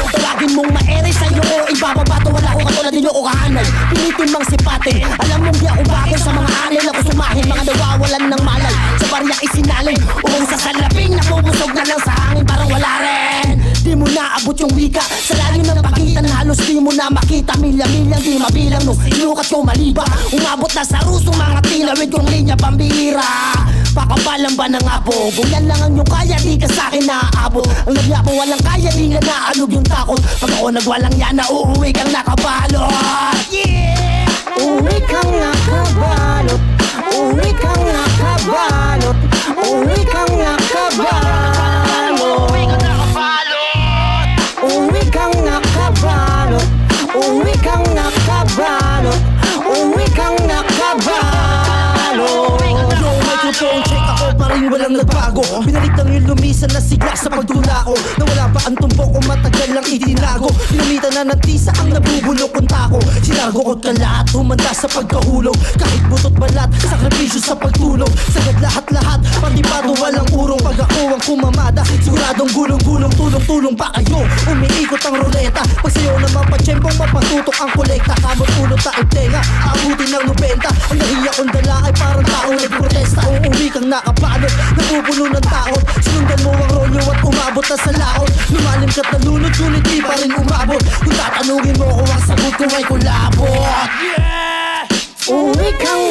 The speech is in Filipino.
Tawagin mong maere sa'yo o ibababato. Wala ko katulad ninyo o kahanay, pinitin mang sipate. Alam mong di ako bagay sa mga anil na kusumahin. Mga nawawalan ng malay, sa barya isinalin. Uong sa salaping, napubusog na lang sa hangin. Parang wala rin, di mo naabot yung wika. Sa lalim ng pagitan, halos di mo na makita. Milya-milyang di mabilang nung sinukat ko maliba. Umabot na sa rusong mga tinawid kong linya pambihira. Pakabalan ba ng abo? Kung yan lang ang yung kaya, di ka sa'kin naaabot. Ang nagyapo walang kaya, di nga naalog yung takot. Pag ako nagwalang yan, nauuwi kang nakabalot. Yeah! Uwi kang nakabalot, uwi kang nakabalot, uwi kang nakabalot, uwi kang nakabalot, uwi kang nakabalot, uwi kang nakabalot. Yo, microphone check, ako pa rin walang nagbago. Binalik lang yung lumisan na sigla sa pagtula ko. Nawala pa ang tumbok ko, matagal lang itinago. Pinamitan na ng tisa ang nabubulok kong tako. Sinago ko't kalat, humanda sa pagkahulog. Kahit butot balat, sakripisyo sa pagtulong. Sagad lahat-lahat, pati pato walang urong. Pag ako ang kumamada, siguradong gulong-gulong. Tulong-tulong pa kayo, umiikot ang ruleta. Pag sa'yo naman pa-tsyempong mapatutok ang kolekta. Kamot-ulot ta tenga, aabutin ng 90. Ang nahiya kong dala ay parang taong nagprotesta. Uuwi kang nakabalot, napupuno ng taot. Sinundan mo ang rolyo at umabot na sa laot. Lumalim ka't nalunod, ngunit di pa rin umabot. Kung tatanungin mo ko, ang sagot ko ay kulabot. Yeah! Uwi kang